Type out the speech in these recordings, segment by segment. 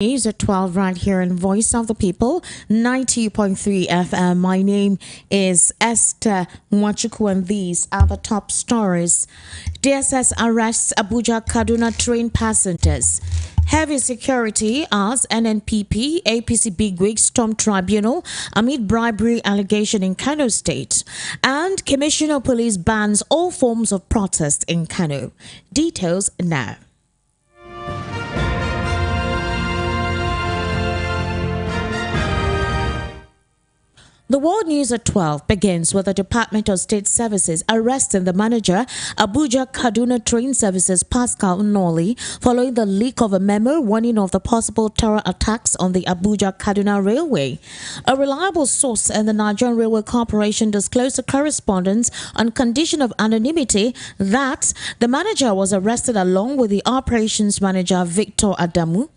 News at 12 right here in Voice of the People, 90.3 FM. My name is Esther Mwachuku and these are the top stories. DSS arrests Abuja Kaduna train passengers. Heavy security as NNPP, APC Bigwigs storm Tribunal amid bribery allegation in Kano State. And Commissioner of Police bans all forms of protest in Kano. Details now. The World News at 12 begins with the Department of State Services arresting the manager, Abuja Kaduna Train Services Pascal Nnoli, following the leak of a memo warning of the possible terror attacks on the Abuja Kaduna Railway. A reliable source in the Nigerian Railway Corporation disclosed to correspondents on condition of anonymity that the manager was arrested along with the operations manager, Victor Adamu,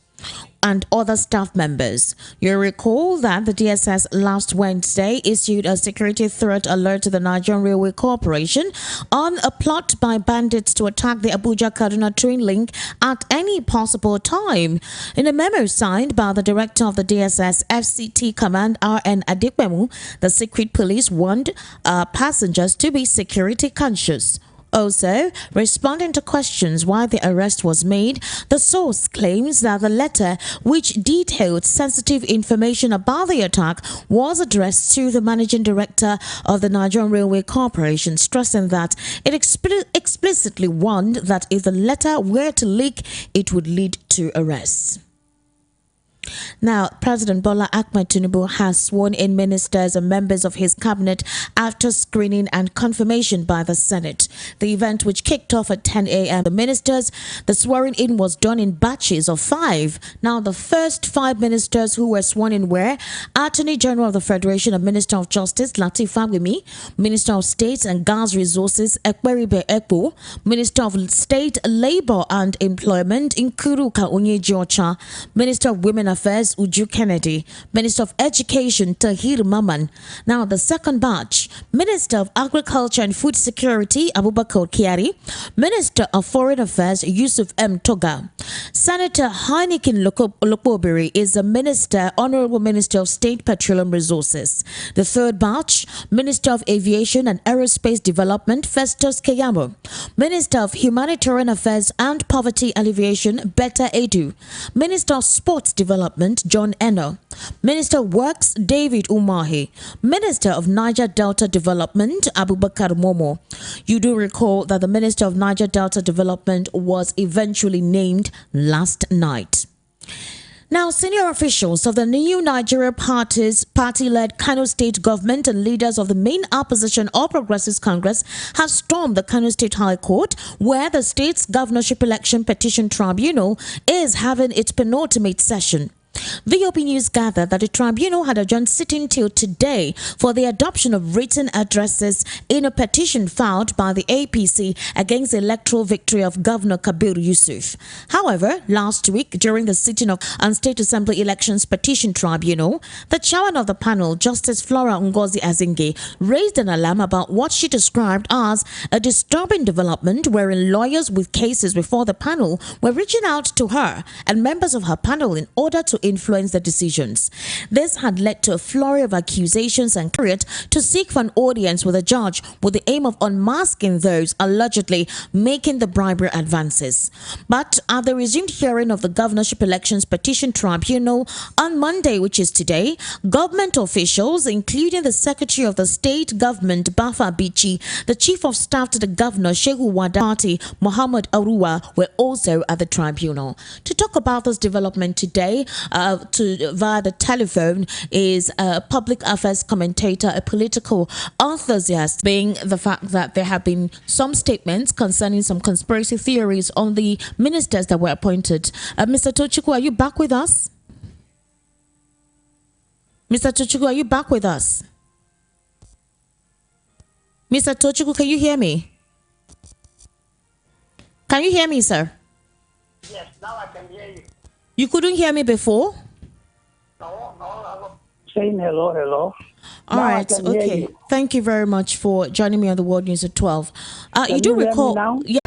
and other staff members. You recall that the DSS last Wednesday issued a security threat alert to the Nigerian Railway Corporation on a plot by bandits to attack the Abuja-Kaduna train link at any possible time. In a memo signed by the director of the DSS FCT Command R.N. Adikbemu, the secret police warned passengers to be security conscious. Also, responding to questions why the arrest was made, the source claims that the letter, which detailed sensitive information about the attack, was addressed to the managing director of the Nigerian Railway Corporation, stressing that it explicitly warned that if the letter were to leak, it would lead to arrests. Now, President Bola Ahmed Tinubu has sworn in ministers and members of his cabinet after screening and confirmation by the Senate. The event, which kicked off at 10 a.m. The swearing in was done in batches of 5. Now, the first 5 ministers who were sworn in were Attorney General of the Federation and Minister of Justice Lateef Fagbemi, Minister of State and Gas Resources Ekperibe Ekpo, Minister of State Labor and Employment Nkuru Onyeji-Ocha, Minister of Women Affairs Uju Kennedy, Minister of Education Tahir Maman. Now the second batch, Minister of Agriculture and Food Security Abubakar Kyari, Minister of Foreign Affairs Yusuf M. Toga. Senator Heineken Lokobiri is the Minister, Honorable Minister of State Petroleum Resources. The third batch, Minister of Aviation and Aerospace Development Festus Keyamo, Minister of Humanitarian Affairs and Poverty Alleviation Betta Edu, Minister of Sports Development John Eno, Minister of Works David Umahi, Minister of Niger Delta Development Abubakar Momo. You do recall that the Minister of Niger Delta Development was eventually named last night. Now, senior officials of the new Nigeria party-led Kano State government and leaders of the main opposition All Progressives Congress have stormed the Kano State High Court, where the state's governorship election petition tribunal is having its penultimate session. VOP News gathered that the tribunal had adjourned sitting till today for the adoption of written addresses in a petition filed by the APC against the electoral victory of Governor Kabir Yusuf. However, last week, during the sitting of State Assembly Elections Petition Tribunal, the chairman of the panel, Justice Flora Ngozi Azinge, raised an alarm about what she described as a disturbing development wherein lawyers with cases before the panel were reaching out to her and members of her panel in order to influence the decisions. This had led to a flurry of accusations and courage to seek for an audience with a judge with the aim of unmasking those allegedly making the bribery advances. But at the resumed hearing of the Governorship Elections Petition Tribunal on Monday, which is today, government officials, including the Secretary of the State Government, Bafa Bichi, the Chief of Staff to the Governor, Shehu Wada Party, Muhammad Aruwa, were also at the tribunal. To talk about this development today, via the telephone is a public affairs commentator, a political enthusiast, being the fact that there have been some statements concerning some conspiracy theories on the ministers that were appointed. Mr. Tochukwu, are you back with us? Mr. Tochukwu, are you back with us? Mr. Tochukwu, can you hear me? Can you hear me, sir? Yes, now I can hear you. You couldn't hear me before? No, I was saying hello. All right, okay. Thank you very much for joining me on the World News at 12. You do recall... Now? Yeah.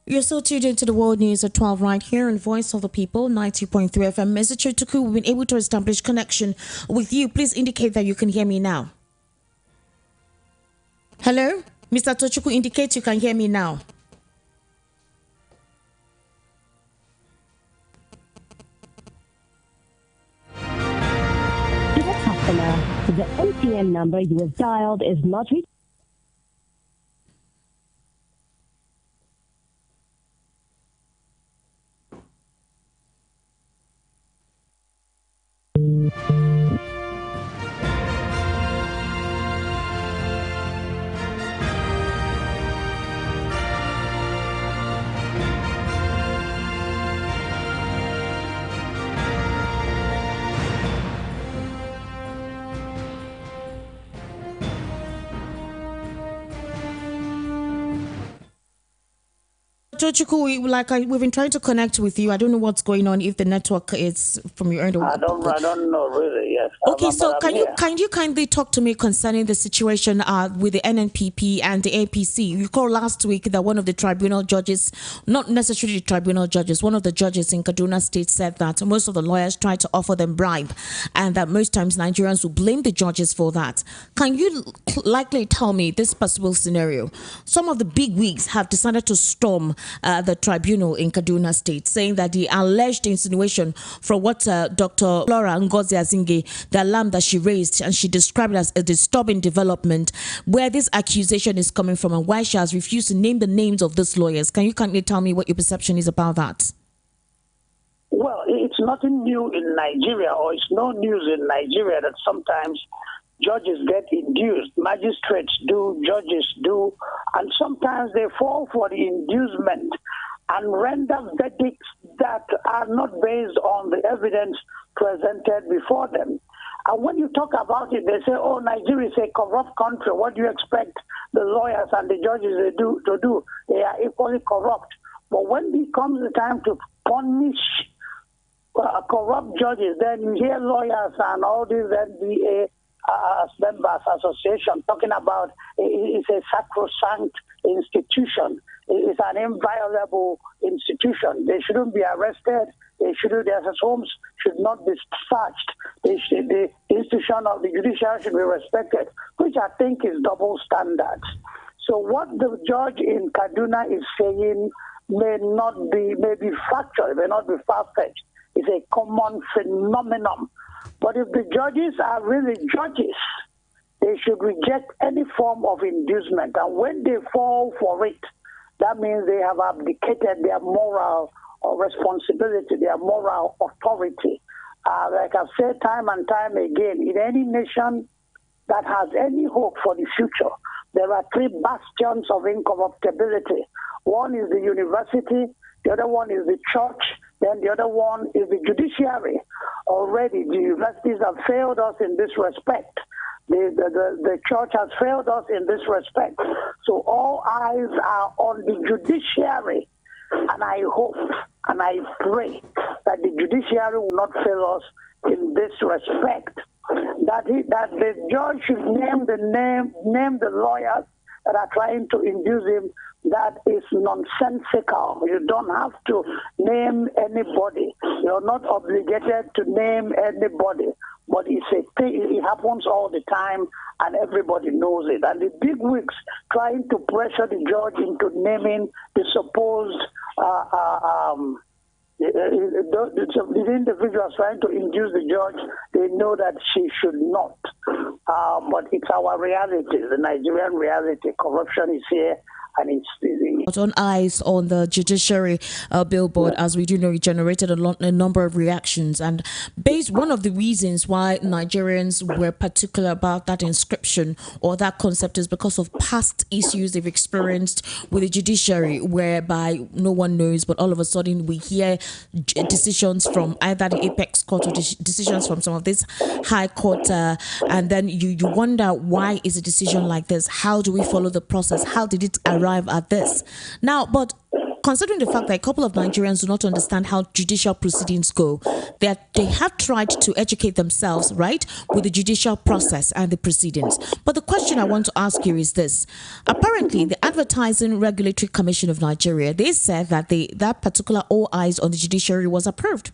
You're still tuned into the World News at 12 right here on Voice of the People, 90.3 FM. Mr. Chotuku, we've been able to establish connection with you. Please indicate that you can hear me now. Hello? Mr. Tochukwu, indicate you can hear me now. To the customer, the MTN number you have dialed is not reachable. Tochukwu, we've been trying to connect with you. I don't know what's going on, if the network is from your end. I don't know really. Yes. Okay, so can you kindly talk to me concerning the situation with the NNPP and the APC? You recall last week that one of the tribunal judges, not necessarily the tribunal judges, one of the judges in Kaduna State said that most of the lawyers try to offer them bribe, and that most times Nigerians will blame the judges for that. Can you likely tell me this possible scenario? Some of the bigwigs have decided to storm the tribunal in Kaduna State, saying that the alleged insinuation from what Dr. Flora Ngozi Azinge, the alarm that she raised, and she described it as a disturbing development, where this accusation is coming from and why she has refused to name the names of these lawyers. Can you kindly tell me what your perception is about that? Well, it's nothing new in Nigeria, or it's no news in Nigeria that sometimes judges get induced, magistrates do, judges do, and sometimes they fall for the inducement and render verdicts that are not based on the evidence presented before them. And when you talk about it, they say, oh, Nigeria is a corrupt country. What do you expect the lawyers and the judges to do? They are equally corrupt. But when it comes the time to punish corrupt judges, then you hear lawyers and all these NBA members association talking about it's a sacrosanct institution. It's an inviolable institution. They shouldn't be arrested. Their homes should not be searched. The institution of the judiciary should be respected, which I think is double standards. So what the judge in Kaduna is saying may be factual, it may not be far-fetched. It's a common phenomenon. But if the judges are really judges, they should reject any form of inducement. And when they fall for it, that means they have abdicated their moral responsibility, their moral authority. Like I've said time and time again, in any nation that has any hope for the future, there are three bastions of incorruptibility. One is the university, the other one is the church, then the other one is the judiciary. Already, the universities have failed us in this respect. The church has failed us in this respect. So all eyes are on the judiciary. And I hope and I pray that the judiciary will not fail us in this respect. That the judge should name the lawyers that are trying to induce him. That is nonsensical. You don't have to name anybody. You're not obligated to name anybody. But it's a thing, it happens all the time, and everybody knows it. And the bigwigs trying to pressure the judge into naming the supposed the individuals trying to induce the judge, they know that she should not. But it's our reality, the Nigerian reality. Corruption is here. And it's on eyes on the judiciary billboard, as we do know, it generated a number of reactions. And one of the reasons why Nigerians were particular about that inscription or that concept is because of past issues they've experienced with the judiciary, whereby no one knows, but all of a sudden we hear decisions from either the apex court or decisions from some of this high court, and then you wonder, why is a decision like this? How do we follow the process? How did it arrive at this? Now, but considering the fact that a couple of Nigerians do not understand how judicial proceedings go, that they have tried to educate themselves, right, with the judicial process and the proceedings. But the question I want to ask you is this. Apparently, the Advertising Regulatory Commission of Nigeria, they said that that particular All Eyes on the Judiciary was approved.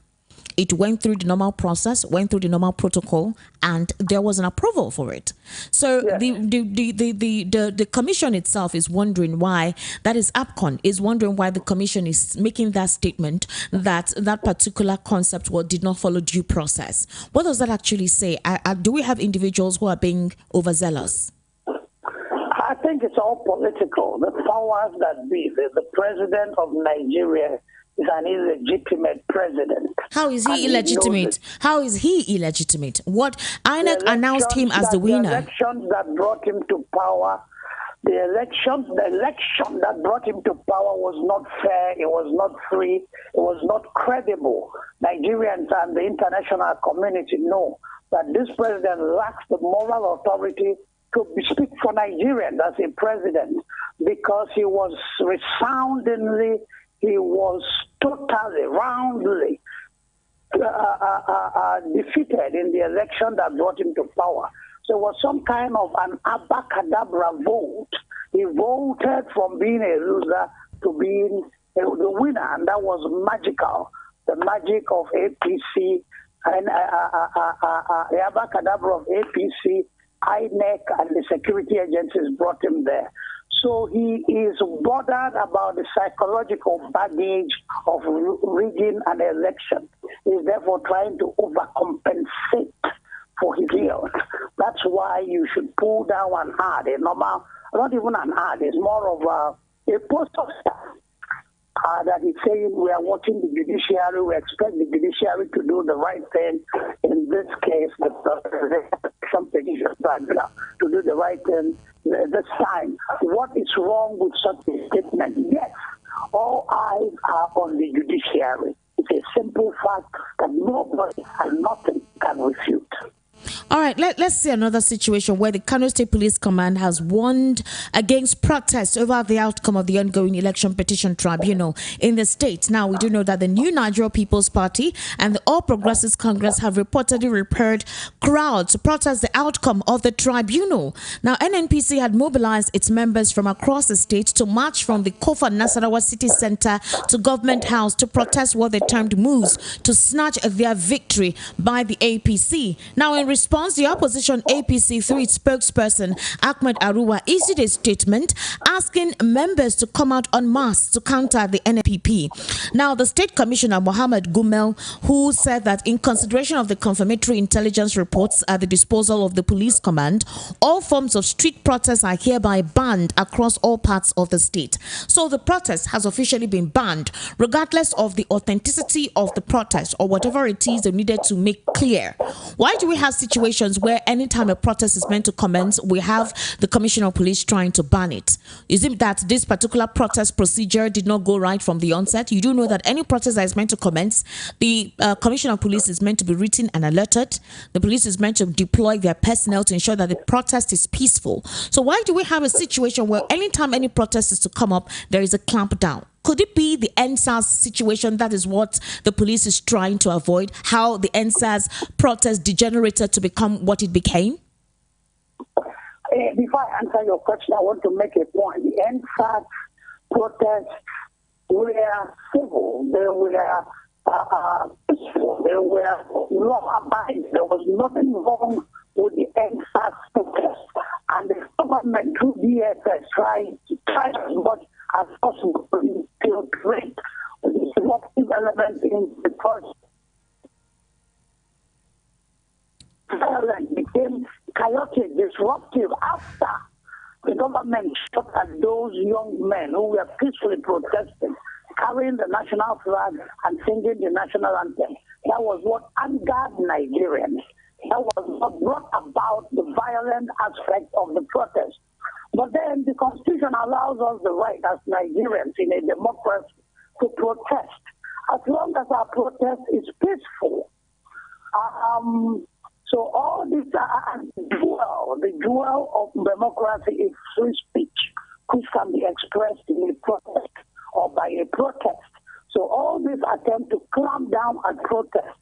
It went through the normal process, went through the normal protocol, and there was an approval for it. So the commission itself is wondering why, that is APCON, is wondering why the commission is making that statement that that particular concept did not follow due process. What does that actually say? Do we have individuals who are being overzealous? I think it's all political. The powers that be, the president of Nigeria is an illegitimate president. How is he illegitimate? How is he illegitimate? What INEC announced him as the winner. The elections that brought him to power, the election that brought him to power was not fair, it was not free, it was not credible. Nigerians and the international community know that this president lacks the moral authority to speak for Nigerians as a president, because he was resoundingly, he was totally, roundly defeated in the election that brought him to power. So it was some kind of an abracadabra vote. He voted from being a loser to being the winner, and that was magical. The magic of APC and the abracadabra of APC, INEC, and the security agencies brought him there. So he is bothered about the psychological baggage of rigging an election. He's therefore trying to overcompensate for his guilt. That's why you should pull down an ad, a normal, not even an ad, it's more of a poster that is saying we are watching the judiciary, we expect the judiciary to do the right thing. In this case, something to do the right thing this time. What is wrong with such a statement? Yes, all eyes are on the judiciary. It's a simple fact that nobody and nothing can refute. All right, let's see another situation where the Kano State Police Command has warned against protests over the outcome of the ongoing election petition tribunal in the state. Now, we do know that the New Nigeria People's Party and the All Progressives Congress have reportedly repaired crowds to protest the outcome of the tribunal. Now, NNPC had mobilized its members from across the state to march from the Kofa Nasarawa City Center to Government House to protest what they termed moves to snatch their victory by the APC. Now, in response, the opposition APC, through its spokesperson Ahmed Aruwa, issued a statement asking members to come out en masse to counter the NNPP. Now, the State Commissioner Mohammed Gumel, who said that in consideration of the confirmatory intelligence reports at the disposal of the police command, all forms of street protests are hereby banned across all parts of the state. So the protest has officially been banned, regardless of the authenticity of the protest or whatever it is they needed to make clear. Why do we have situations where anytime a protest is meant to commence, we have the Commissioner of Police trying to ban it? Is it that this particular protest procedure did not go right from the onset? You do know that any protest that is meant to commence, the Commissioner of Police is meant to be written and alerted. The police is meant to deploy their personnel to ensure that the protest is peaceful. So why do we have a situation where anytime any protest is to come up, there is a clampdown? Could it be the NSAS situation? That is what the police is trying to avoid, how the NSAS protest degenerated to become what it became? Before I answer your question, I want to make a point. The NSAS protests were civil. They were peaceful. They were law-abiding. There was nothing wrong with the NSAS protest. And the government, through DSS, tried as much as possible to infiltrate the disruptive element in the process. Violence became chaotic, disruptive after the government shot at those young men who were peacefully protesting, carrying the national flag and singing the national anthem. That was what angered Nigerians. That was what brought about the violent aspect of the protest. But then the Constitution allows us the right as Nigerians in a democracy to protest, as long as our protest is peaceful. So all this, the jewel of democracy is free speech, which can be expressed in a protest or by a protest. So all this attempt to clamp down at protest,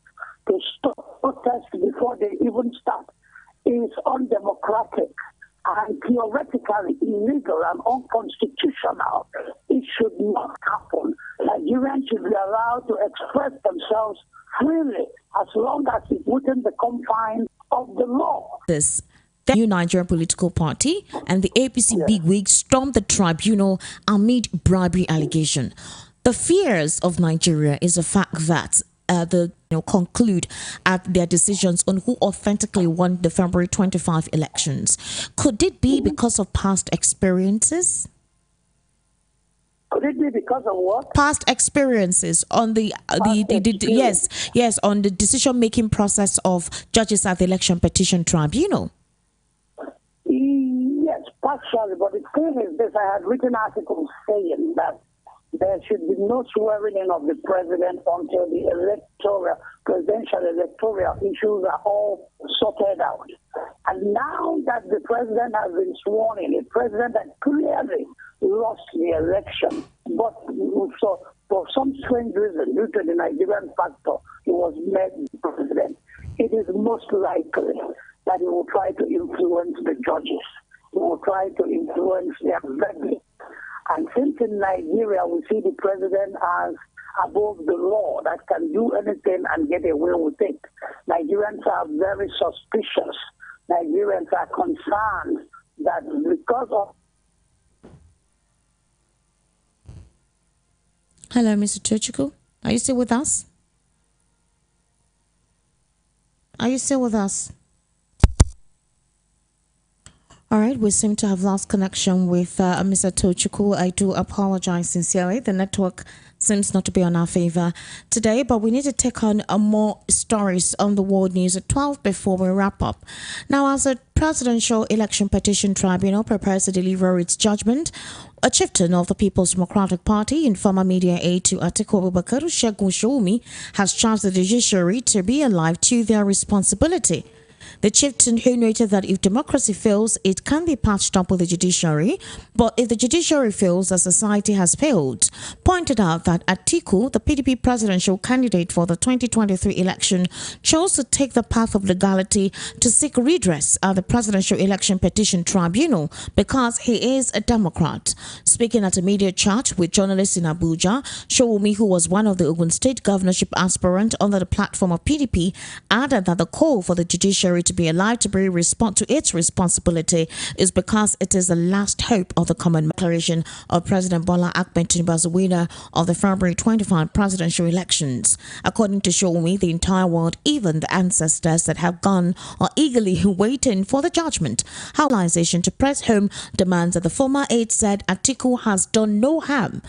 to stop protests before they even start, is undemocratic and theoretically illegal and unconstitutional. It should not happen. Nigerians should be allowed to express themselves freely as long as it's within the confines of the law. The new Nigerian political party and the APC bigwigs stormed the tribunal amid bribery allegation. The fears of Nigeria is the fact that conclude at their decisions on who authentically won the February 25 elections. Could it be because of past experiences? Could it be because of what? Past experiences on on the decision-making process of judges at the Election Petition Tribunal. Yes, partially, but the thing is this: I had written articles saying that there should be no swearing in of the president until the presidential electoral issues are all sorted out. And now that the president has been sworn in, a president that clearly lost the election, but so for some strange reason, due to the Nigerian factor, he was made president, it is most likely that he will try to influence the judges. He will try to influence their verdict. And since in Nigeria we see the president as above the law that can do anything and get away with it, Nigerians are very suspicious. Nigerians are concerned that because of... Hello, Mr. Tochukwu. Are you still with us? Are you still with us? All right, we seem to have lost connection with Mr. Tochukwu. I do apologize sincerely. The network seems not to be on our favor today, but we need to take on more stories on the world news at 12 before we wrap up. Now, as a Presidential Election Petition Tribunal prepares to deliver its judgment, a chieftain of the People's Democratic Party and former media aide to Atiku Abubakar, Segun Showunmi, has charged the judiciary to be alive to their responsibility. The chieftain, who noted that if democracy fails, it can be patched up with the judiciary, but if the judiciary fails, the society has failed, pointed out that Atiku, the PDP presidential candidate for the 2023 election, chose to take the path of legality to seek redress at the Presidential Election Petition Tribunal because he is a Democrat. Speaking at a media chat with journalists in Abuja, Showunmi, who was one of the Ogun State governorship aspirants under the platform of PDP, added that the call for the judiciary to be alive to its responsibility is because it is the last hope of the common declaration of President Bola Ahmed Tinubu as the winner of the February 25 presidential elections. According to Showunmi, the entire world, even the ancestors that have gone, are eagerly waiting for the judgment. Hospitalization to press home demands that the former aide said Atiku has done no harm